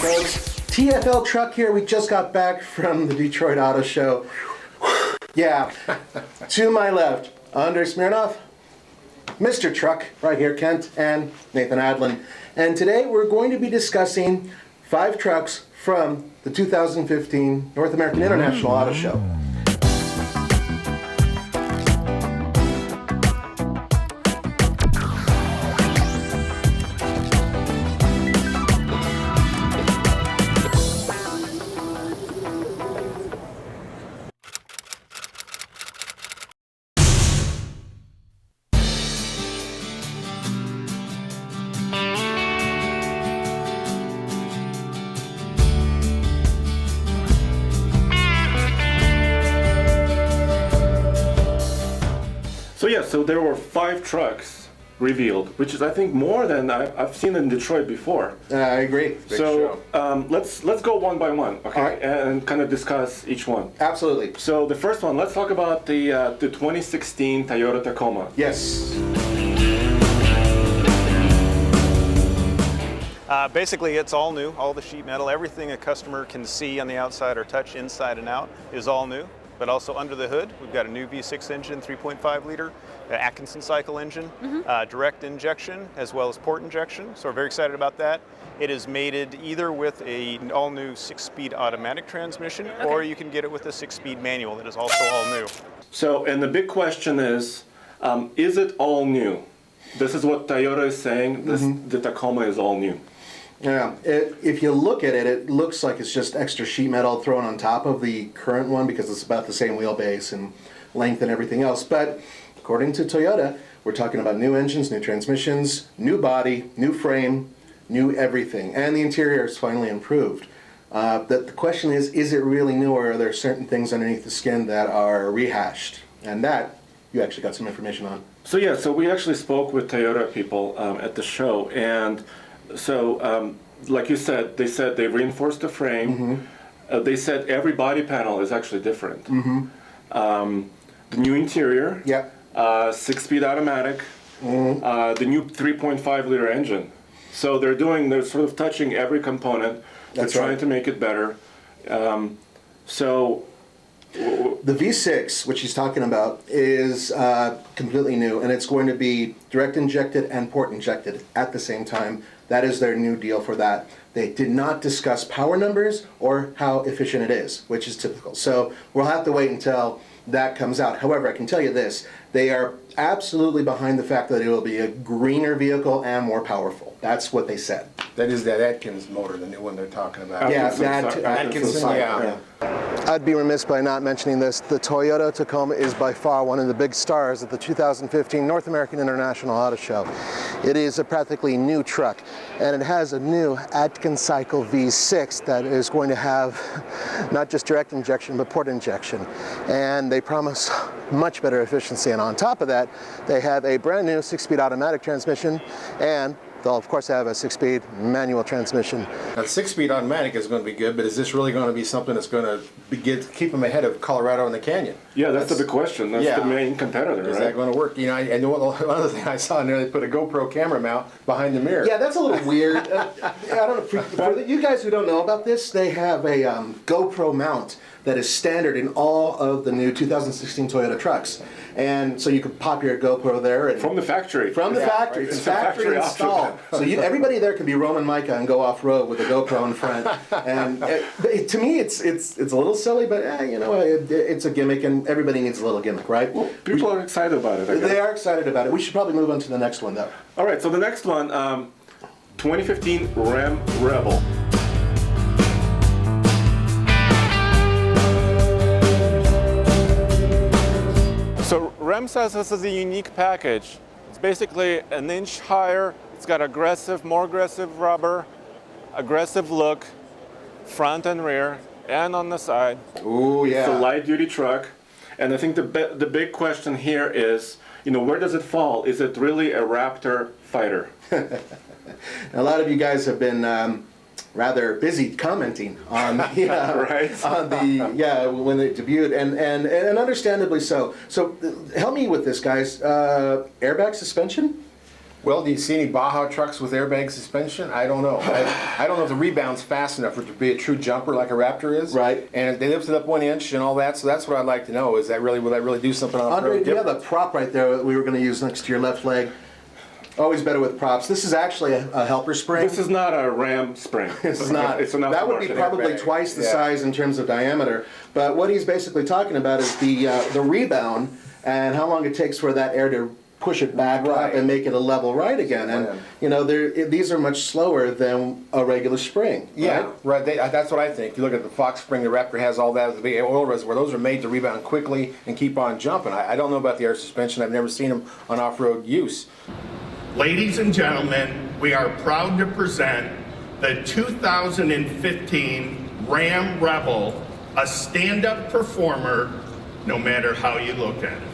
folks. TFL Truck here. We just got back from the Detroit Auto Show. Yeah, to my left, Andrei Smirnov, Mr. Truck, right here, Kent, and Nathan Adlin. And today we're going to be discussing 5 trucks from the 2015 North American International Auto Show. So there were 5 trucks revealed, which is I think more than I've seen in Detroit before. I agree. Big show. Let's go one by one, okay, right, and kind of discuss each one. Absolutely. So the first one, let's talk about the 2016 Toyota Tacoma. Yes. Basically, it's all new. All the sheet metal, everything a customer can see on the outside or touch inside and out is all new. But also under the hood, we've got a new V6 engine, 3.5 liter, Atkinson cycle engine, direct injection as well as port injection. So we're very excited about that. It is mated either with an all-new 6-speed automatic transmission, or you can get it with a 6-speed manual that is also all new. So, and the big question is it all new? This is what Toyota is saying. The Tacoma is all new. Yeah, if you look at it, it looks like it's just extra sheet metal thrown on top of the current one because it's about the same wheelbase and length and everything else. But according to Toyota, we're talking about new engines, new transmissions, new body, new frame, new everything. And the interior is finally improved. The question is it really new, or are there certain things underneath the skin that are rehashed? And that you actually got some information on. So yeah, so we actually spoke with Toyota people at the show, and so, like you said, they said they reinforced the frame. They said every body panel is actually different. The new interior, 6-speed automatic, the new 3.5 liter engine. So they're sort of touching every component. They're trying to make it better. So the V6, which he's talking about, is completely new, and it's going to be direct injected and port injected at the same time. That is their new deal for that. They did not discuss power numbers or how efficient it is, which is typical. So we'll have to wait until that comes out. However, I can tell you this, they are absolutely behind the fact that it will be a greener vehicle and more powerful. That's what they said. That is that Atkins motor, the new one they're talking about. Atkinson, yeah. I'd be remiss by not mentioning this. The Toyota Tacoma is by far one of the big stars at the 2015 North American International Auto Show. It is a practically new truck, and it has a new Atkinson cycle V6 that is going to have not just direct injection, but port injection. And they promise much better efficiency. And on top of that, they have a brand new 6-speed automatic transmission, and they'll of course have a 6-speed manual transmission. That 6-speed automatic is going to be good, but is this really going to be something that's going to keep them ahead of Colorado and the Canyon? yeah, that's the big question. That's the main competitor, right? Is that going to work? You know, I know one other thing I saw in there, they put a GoPro camera mount behind the mirror. Yeah, that's a little weird. I don't know, for you guys who don't know about this, they have a GoPro mount that is standard in all of the new 2016 Toyota trucks. And so you could pop your GoPro there. And From the factory. From the factory. It's factory installed. So everybody there can be Roman Micah and go off-road with a GoPro in front. And to me, it's a little silly, but it's a gimmick, and everybody needs a little gimmick, right? Well, people are excited about it, I guess. They are excited about it. We should probably move on to the next one, though. All right, so the next one, 2015 Moran Rebel. So Rem says this is a unique package. It's basically an inch higher. It's got more aggressive rubber, aggressive look, front and rear, and on the side. Ooh, yeah. It's a light-duty truck. And I think the big question here is, where does it fall? Is it really a Raptor fighter? A lot of you guys have been rather busy commenting on when they debuted, and understandably so. So help me with this, guys. Airbag suspension? Well, do you see any Baja trucks with airbag suspension? I don't know. I don't know if the rebound's fast enough for it to be a true jumper like a Raptor is. Right. And they lifted up 1 inch and all that, so that's what I'd like to know. Is that really, will that really do something on Andre, road? do you have a prop right there that we were going to use next to your left leg? Always better with props. This is actually a helper spring. This is not a ram spring. This is not. It's an that would be aftermarket probably airbag. twice the size in terms of diameter. But what he's basically talking about is the rebound and how long it takes for that air to push it back up and make it a level ride again. And you know, these are much slower than a regular spring. Yeah, right. That's what I think. You look at the Fox spring, the Raptor has all that as a big oil reservoir. Those are made to rebound quickly and keep on jumping. I don't know about the air suspension. I've never seen them on off-road use. Ladies and gentlemen, we are proud to present the 2015 Ram Rebel, a stand-up performer, no matter how you look at it.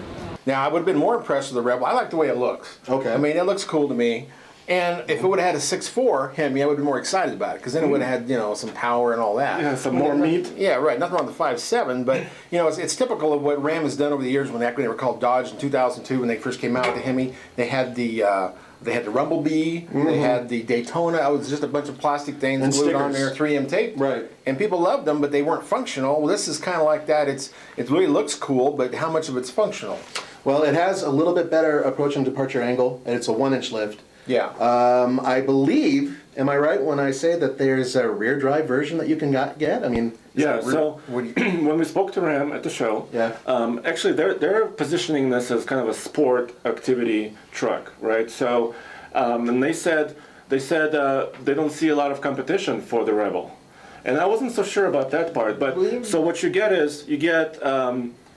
Now, I would have been more impressed with the Rebel. I like the way it looks. Okay. I mean, it looks cool to me. And if it would have had a 6.4 Hemi, I would have been more excited about it, because then it would have had, you know, some power and all that. Yeah, some more meat. Yeah, right. Nothing wrong with the 5.7, but, you know, it's typical of what Ram has done over the years. When they were called Dodge in 2002, when they first came out with the Hemi, they had the Rumblebee, they had the Daytona. It was just a bunch of plastic things And glued on stickers. there, 3M tape. Right. And people loved them, but they weren't functional. Well, this is kind of like that. It really looks cool, but how much of it's functional? Well, it has a little bit better approach and departure angle, and it's a 1-inch lift. Yeah. I believe, am I right when I say that there's a rear drive version that you can get? I mean, Yeah, so when we spoke to Ram at the show, actually they're positioning this as kind of a sport activity truck, right? So, and they said they don't see a lot of competition for the Rebel, and I wasn't so sure about that part. But so what you get is you get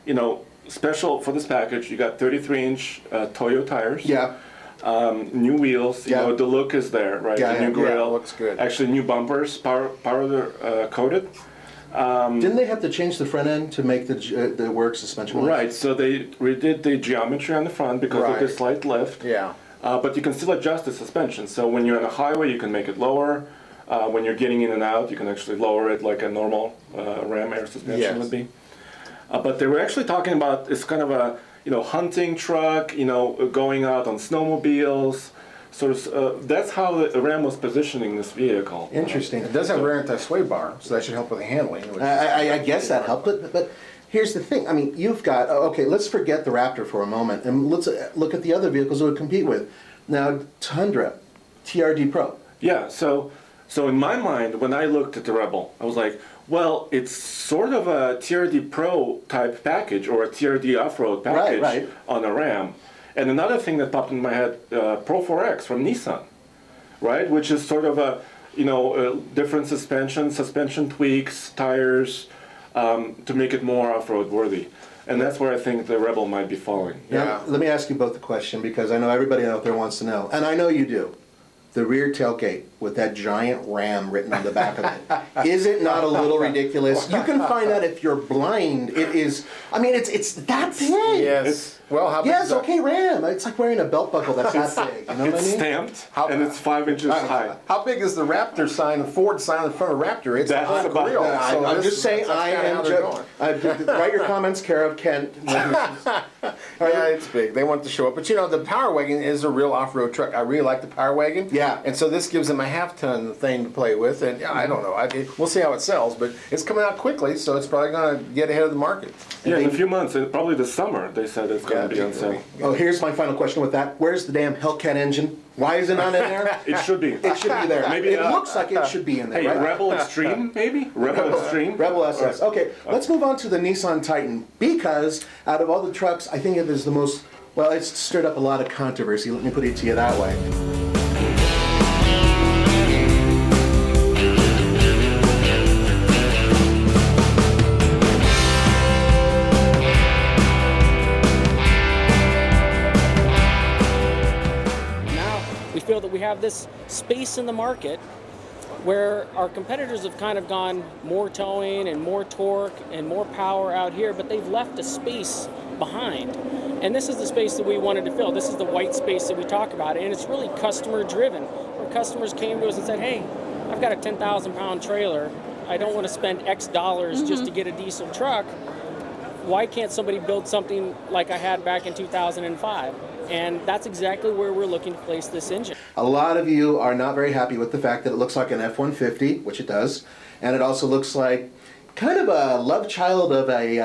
you know, special for this package. You got 33-inch Toyo tires. yeah. New wheels, you know, the look is there, right? Yeah, the new yeah, grill, looks good. Actually, new bumpers, powder coated. Didn't they have to change the front end to make the work suspension? Right, so they redid the geometry on the front because of the slight lift. Yeah. But you can still adjust the suspension. So when you're on a highway, you can make it lower. When you're getting in and out, you can actually lower it like a normal Ram air suspension would be. But they were actually talking about it's kind of a, you know, hunting truck, you know, going out on snowmobiles. Sort of, that's how the Ram was positioning this vehicle. Interesting. It does have a rear anti-sway bar, so that should help with the handling. I guess that helped, but here's the thing. I mean, you've got, okay, let's forget the Raptor for a moment, and let's look at the other vehicles it would compete with. Now, Tundra Trd Pro. Yeah, so in my mind, when I looked at the Rebel, I was like, well, it's sort of a TRD Pro type package or a TRD off-road package on a Ram. And another thing that popped in my head, Pro 4X from Nissan, right? Which is sort of a, you know, different suspension tweaks, tires, to make it more off-road worthy. And that's where I think the Rebel might be falling. Now, let me ask you both the question, because I know everybody out there wants to know, and I know you do. The rear tailgate with that giant Ram written on the back of it. Is it not a little ridiculous? You can find that if you're blind. It is, I mean, it's that big. Yes. Well, how big Yes, is that? okay, Ram. It's like wearing a belt buckle that's that big. You know what I It's mean? stamped, and it's 5 inches high. How big is the Raptor sign, the Ford sign in front of Raptor? It's That's on about- grill. Yeah, So I'm this just is- saying, that's I kinda am how they're just, going. write your comments, care of Kent. Yeah, it's big. They want to show it. But you know, the Power Wagon is a real off-road truck. I really like the Power Wagon. Yeah. And so this gives them a half-ton thing to play with. And yeah, I don't know. We'll see how it sells. But it's coming out quickly, so it's probably going to get ahead of the market. Yeah, in a few months, probably this summer, they said it's going to be on sale. Oh, here's my final question with that. Where's the damn Hellcat engine? Why is it not in there? It should be. It should be there. Maybe, it looks like it should be in there, Hey, right? Rebel Extreme, maybe? Rebel Extreme? Rebel SS. Okay, let's move on to the Nissan Titan, because out of all the trucks, I think it is the most, well, it's stirred up a lot of controversy. Let me put it to you that way. We feel that we have this space in the market where our competitors have kind of gone more towing and more torque and more power out here, but they've left a space behind. And this is the space that we wanted to fill. This is the white space that we talk about, and it's really customer driven. Where customers came to us and said, hey, I've got a 10,000 pound trailer. I don't want to spend X dollars just to get a diesel truck. Why can't somebody build something like I had back in 2005? And that's exactly where we're looking to place this engine. A lot of you are not very happy with the fact that it looks like an F-150, which it does, and it also looks like kind of a love child of a,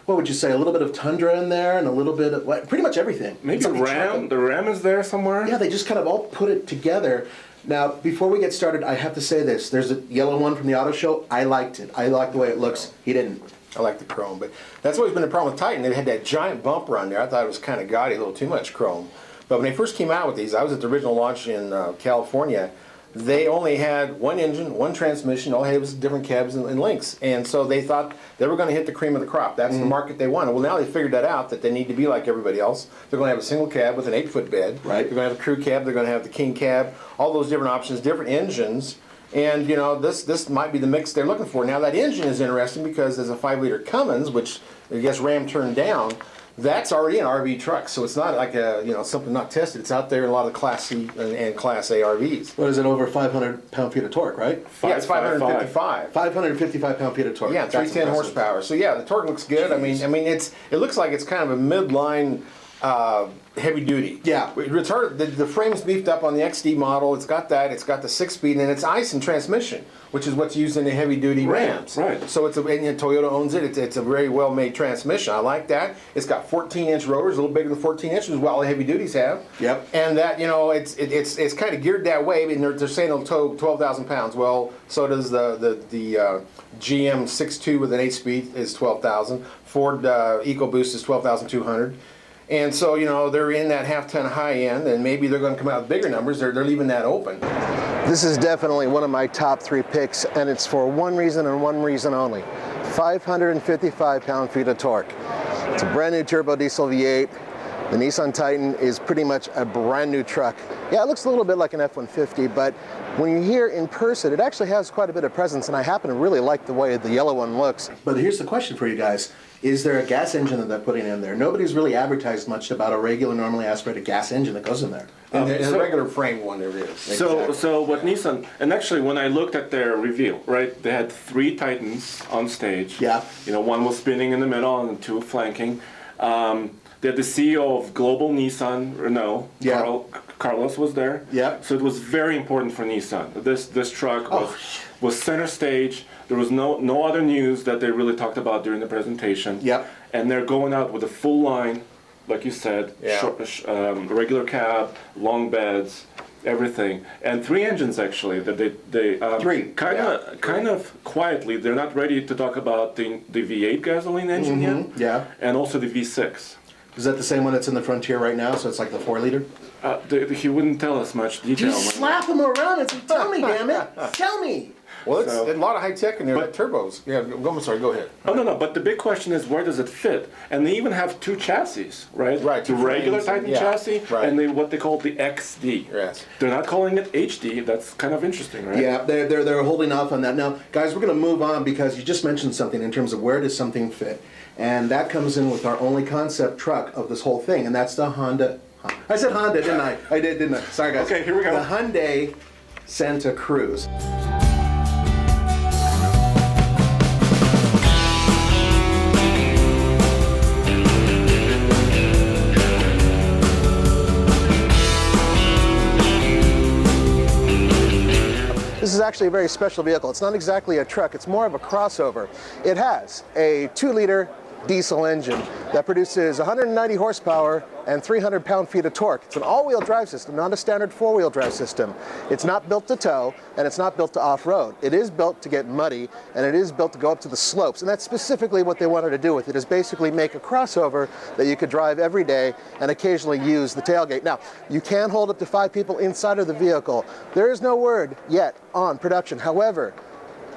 what would you say, a little bit of Tundra in there and a little bit of, pretty much everything. Maybe Something Ram. trucking. The Ram is there somewhere. Yeah, they just kind of all put it together. Now, before we get started, I have to say this. There's a yellow one from the auto show. I liked it. I like the way it looks. He didn't. I like the chrome, but that's always been the problem with Titan. They had that giant bumper on there. I thought it was kind of gaudy, a little too much chrome. But when they first came out with these, I was at the original launch in California. They only had one engine, one transmission, all they had was different cabs and links. And so they thought they were going to hit the cream of the crop. That's the market they wanted. Well, now they figured that out, that they need to be like everybody else. They're going to have a single cab with an 8-foot bed. Right. They're going to have a crew cab. They're going to have the king cab. All those different options, different engines. And, you know, this might be the mix they're looking for. Now, that engine is interesting because there's a 5-liter Cummins, which I guess Ram turned down. That's already an RV truck, so it's not like a, you know, something not tested. It's out there in a lot of Class C and Class A RVs. What is it, over 500 pound-feet of torque, right? Yeah, it's 555. 555 pound-feet of torque. Yeah, That's 310 impressive. horsepower. So yeah, the torque looks good. I mean, it looks like it's kind of a midline heavy duty. Yeah. The frame's beefed up on the XD model. It's got that. It's got the 6-speed, and it's Aisin transmission, which is what's used in the heavy duty Rams. Right. So it's and Toyota owns it. It's a very well made transmission. I like that. It's got 14-inch rotors, a little bigger than 14 inches, which all the heavy duties have. Yep. And that, you know, it's kind of geared that way. I mean, they're saying it'll tow 12,000 pounds. Well, so does the GM 6.2 with an 8-speed is 12,000. Ford EcoBoost is 12,200. And so, you know, they're in that half-ton high end, and maybe they're going to come out with bigger numbers. They're leaving that open. This is definitely one of my top 3 picks, and it's for one reason and one reason only. 555 pound-feet of torque. It's a brand new turbo diesel V8. The Nissan Titan is pretty much a brand new truck. Yeah, it looks a little bit like an F-150, but when you're here in person, it actually has quite a bit of presence, and I happen to really like the way the yellow one looks. But here's the question for you guys. Is there a gas engine that they're putting in there? Nobody's really advertised much about a regular, normally aspirated gas engine that goes in there. And there's a regular frame one there is. So what Nissan, and actually when I looked at their reveal, right, they had 3 Titans on stage. Yeah. You know, one was spinning in the middle and 2 flanking. They had the CEO of Global Nissan Renault, Yeah. Carlos was there. Yeah. So it was very important for Nissan. This truck was center stage. There was no other news that they really talked about during the presentation. Yep. And they're going out with a full line, like you said, Yeah. regular cab, long beds, everything, and 3 engines actually. That they 3. kind of quietly. They're not ready to talk about the V8 gasoline engine yet. Yeah. And also the V6. Is that the same one that's in the Frontier right now? So it's like the 4-liter? He wouldn't tell us much detail. You slap him around and say, tell me, damn it. Tell me. Well, it's a lot of high tech in there. But turbos. Yeah, I'm sorry. Go ahead. Oh no! But the big question is, where does it fit? And they even have 2 chassis, right? Right, The 2 regular frames, Titan yeah, chassis right. and what they call the XD. Yes. They're not calling it HD. That's kind of interesting, right? Yeah, they're holding off on that. Now, guys, we're going to move on because you just mentioned something in terms of where does something fit. And that comes in with our only concept truck of this whole thing, and that's the Honda. I said Honda, didn't I? I did, didn't I? Sorry, guys. Okay, here we go. The Hyundai Santa Cruz. This is actually a very special vehicle. It's not exactly a truck, it's more of a crossover. It has a 2-liter diesel engine that produces 190 horsepower and 300 pound-feet of torque. It's an all-wheel drive system, not a standard 4-wheel drive system. It's not built to tow, and it's not built to off-road. It is built to get muddy, and it is built to go up to the slopes, and that's specifically what they wanted to do with it, is basically make a crossover that you could drive every day and occasionally use the tailgate. Now, you can hold up to 5 people inside of the vehicle. There is no word yet on production. However,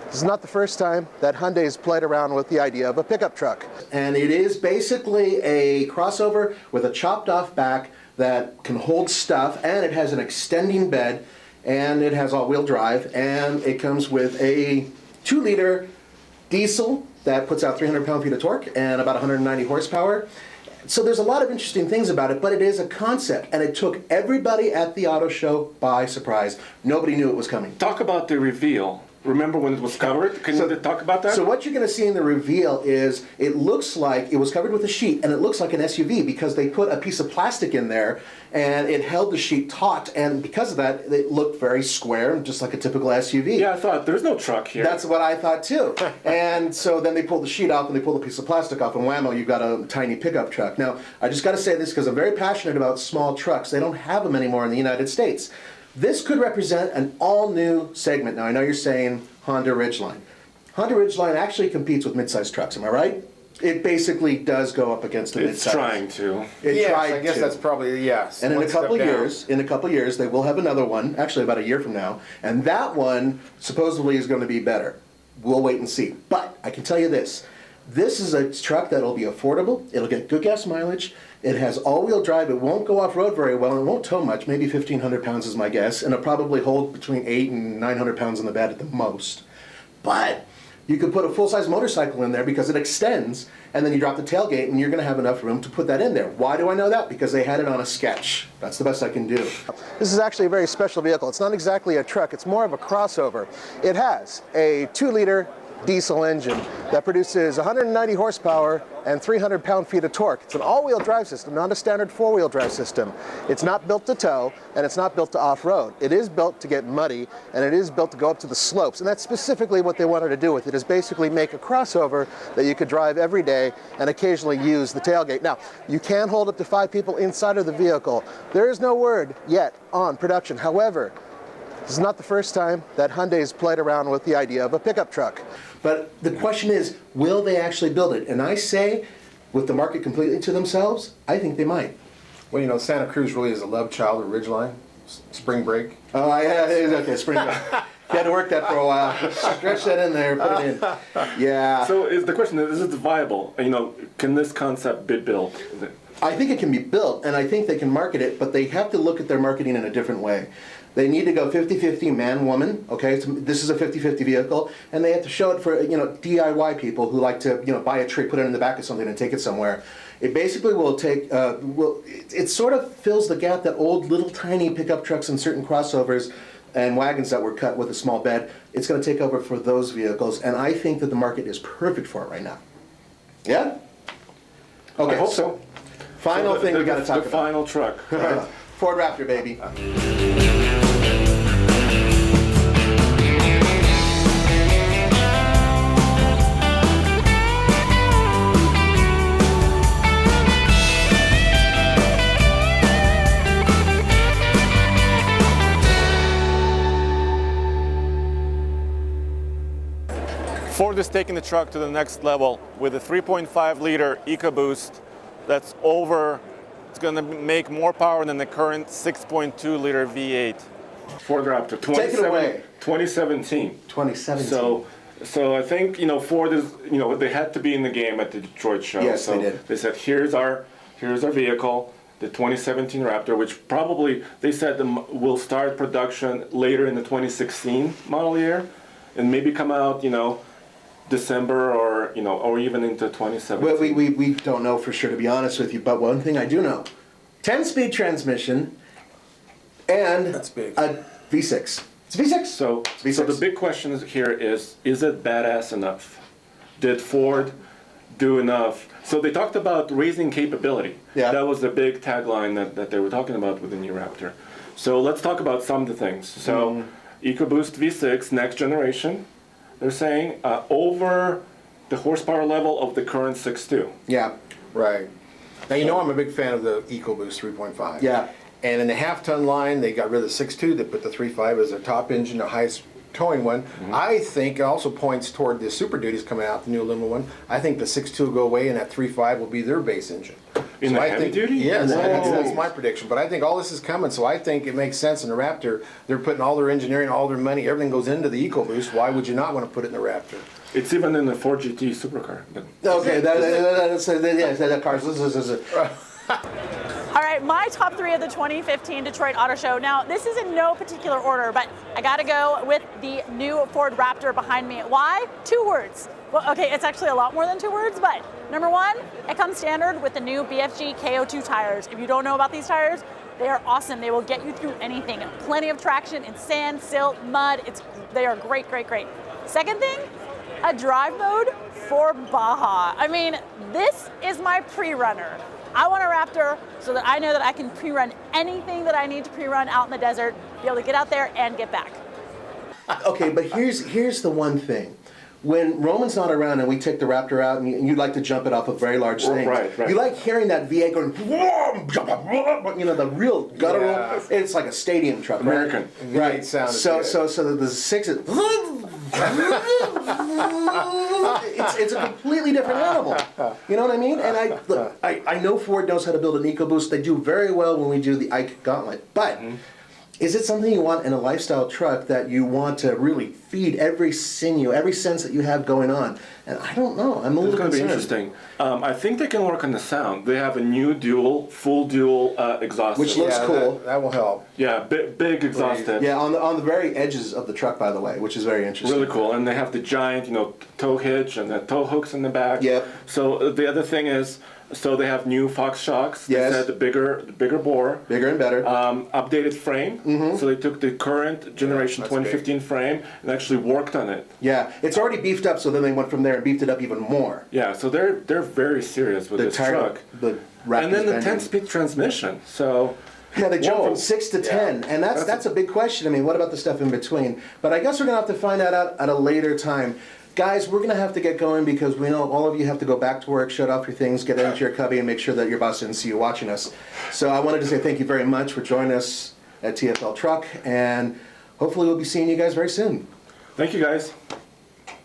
this is not the first time that Hyundai's played around with the idea of a pickup truck. And it is basically a crossover with a chopped off back that can hold stuff, and it has an extending bed, and it has all-wheel drive, and it comes with a 2-liter diesel that puts out 300 pound-feet of torque and about 190 horsepower. So there's a lot of interesting things about it, but it is a concept, and it took everybody at the auto show by surprise. Nobody knew it was coming. Talk about the reveal. remember when it was covered? Can you talk about that? So what you're going to see in the reveal is it looks like it was covered with a sheet, and it looks like an SUV because they put a piece of plastic in there, and it held the sheet taut, and because of that, it looked very square, just like a typical SUV. Yeah, I thought there's no truck here. That's what I thought too. And so then they pulled the sheet off and they pulled a piece of plastic off, and whammo, you've got a tiny pickup truck. Now, I just got to say this because I'm very passionate about small trucks. They don't have them anymore in the United States. This could represent an all-new segment. Now, I know you're saying Honda Ridgeline. Honda Ridgeline actually competes with mid-sized trucks, am I right? It basically does go up against the It's mid-size. trying to. I guess that's probably, yes. And in one a couple step down. years, they will have another one, actually about a year from now, and that one supposedly is going to be better. We'll wait and see. But I can tell you this. This is a truck that'll be affordable, it'll get good gas mileage, it has all-wheel drive, it won't go off-road very well, and it won't tow much, maybe 1,500 pounds is my guess, and it'll probably hold between 800 and 900 pounds in the bed at the most. But you could put a full-size motorcycle in there because it extends, and then you drop the tailgate, and you're going to have enough room to put that in there. Why do I know that? Because they had it on a sketch. That's the best I can do. This is actually a very special vehicle. It's not exactly a truck. It's more of a crossover. It has a 2-liter diesel engine that produces 190 horsepower and 300 pound-feet of torque. It's an all-wheel drive system, not a standard 4-wheel drive system. It's not built to tow, and it's not built to off-road. It is built to get muddy, and it is built to go up to the slopes, and that's specifically what they wanted to do with it, is basically make a crossover that you could drive every day and occasionally use the tailgate. Now, you can hold up to 5 people inside of the vehicle. There is no word yet on production. However, this is not the first time that Hyundai's played around with the idea of a pickup truck. But the question is, will they actually build it? And I say, with the market completely to themselves, I think they might. Well, you know, Santa Cruz really is a love child of Ridgeline. Spring break. Oh, yeah, okay, spring break. You had to work that for a while. Stretch that in there, put it in. Yeah. So is the question, is it viable? You know, can this concept be built? I think it can be built, and I think they can market it, but they have to look at their marketing in a different way. They need to go 50-50 man-woman, okay? So this is a 50-50 vehicle, and they have to show it for, you know, DIY people who like to, you know, buy a tree, put it in the back of something and take it somewhere. It basically will take, it sort of fills the gap that old little tiny pickup trucks and certain crossovers and wagons that were cut with a small bed, it's going to take over for those vehicles, and I think that the market is perfect for it right now. Yeah? Okay, I hope so. Final thing we got to talk about. The final truck. Right? Ford Raptor, baby. Ford is taking the truck to the next level with a 3.5-liter Ecoboost that's it's going to make more power than the current 6.2-liter V8. Ford Raptor, Take it away. 2017. 2017. So I think, you know, Ford is, you know, they had to be in the game at the Detroit show. Yes, so they did. They said, here's our vehicle, the 2017 Raptor, which probably, they said will start production later in the 2016 model year, and maybe come out, you know, December or, you know, or even into 2017. Well, we don't know for sure, to be honest with you, but one thing I do know, 10-speed transmission and That's big. a V6. It's a V6. So V6. the big question here is it badass enough? Did Ford do enough? So they talked about raising capability. Yeah. That was the big tagline that they were talking about with the new Raptor. So let's talk about some of the things. So EcoBoost V6, next generation, they're saying over the horsepower level of the current 6.2. Yeah. Right. Now, you know I'm a big fan of the EcoBoost 3.5. Yeah. And in the half-ton line, they got rid of the 6.2. They put the 3.5 as their top engine, the highest towing one. I think it also points toward the Super Duties coming out, the new aluminum one. I think the 6.2 will go away, and that 3.5 will be their base engine. In the heavy duty? Yes, Whoa. that's my prediction. But I think all this is coming, so I think it makes sense in the Raptor. They're putting all their engineering, all their money, everything goes into the EcoBoost. Why would you not want to put it in the Raptor? It's even in the Ford GT supercar. But Okay, that cars. All right, my top 3 of the 2015 Detroit Auto Show. Now, this is in no particular order, but I gotta go with the new Ford Raptor behind me. Why? 2 words. Well, okay, it's actually a lot more than 2 words, but number 1, it comes standard with the new BFG KO2 tires. If you don't know about these tires, They are awesome. They will get you through anything. Plenty of traction in sand, silt, mud. They are great, great, great. Second thing, a drive mode for Baja. I mean, this is my pre-runner. I want a Raptor so that I know that I can pre-run anything that I need to pre-run out in the desert, be able to get out there and get back. Okay, but here's the one thing. When Roman's not around and we take the Raptor out and you like to jump it off of very large things, Right. you like hearing that V8 going, you know, the real guttural. Yeah. It's like a stadium truck, American. right? V8 sound is So good. the 6 is. It's a completely different animal. You know what I mean? And I know Ford knows how to build an Ecoboost. They do very well when we do the Ike Gauntlet, but. Is it something you want in a lifestyle truck that you want to really feed every sinew, every sense that you have going on? And I don't know. I'm a It's little going to be concerned. interesting. I think they can work on the sound. They have a new full dual exhaust. Which looks Yeah, cool. That will help. Yeah, big exhaust tips. Yeah, on the very edges of the truck, by the way, which is very interesting. Really cool. And they have the giant, tow hitch and the tow hooks in the back. Yep. So the other thing is, so they have new Fox shocks. Yes. They said the bigger bore. Bigger and better. Updated frame. So they took the current generation that's 2015 frame and actually worked on it. Yeah, it's already beefed up, so then they went from there and beefed it up even more. Yeah, so they're very serious with this truck. The And then the Raptor's bending. 10-speed transmission. So Yeah, they jumped Whoa. from 6 to 10, and that's a big question. I mean, what about the stuff in between? But I guess we're gonna have to find that out at a later time. Guys, we're gonna have to get going because we know all of you have to go back to work, shut off your things, get into your cubby, and make sure that your boss didn't see you watching us. So I wanted to say thank you very much for joining us at TFL Truck, and hopefully we'll be seeing you guys very soon. thank you guys.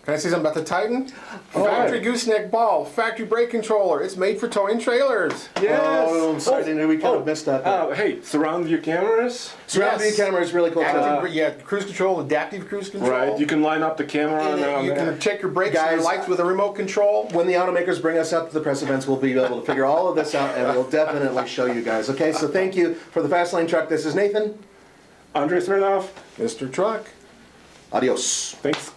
Can I say something about the Titan? Oh, Factory gooseneck ball, factory brake controller. It's made for towing trailers. Oh, I'm sorry, we kind of missed that. Hey, surround view cameras. Surround view yes. camera is really cool too. Cruise control, adaptive cruise control. Right, you can line up the camera on You there. can check your brakes and your Guys, lights with a remote control. When the automakers bring us up to the press events, we'll be able to figure all of this out, and we'll definitely show you guys. Okay, so thank you for the Fast Lane Truck. This is Nathan. Andre Smirnoff, Mr. Truck. Adios. thanks.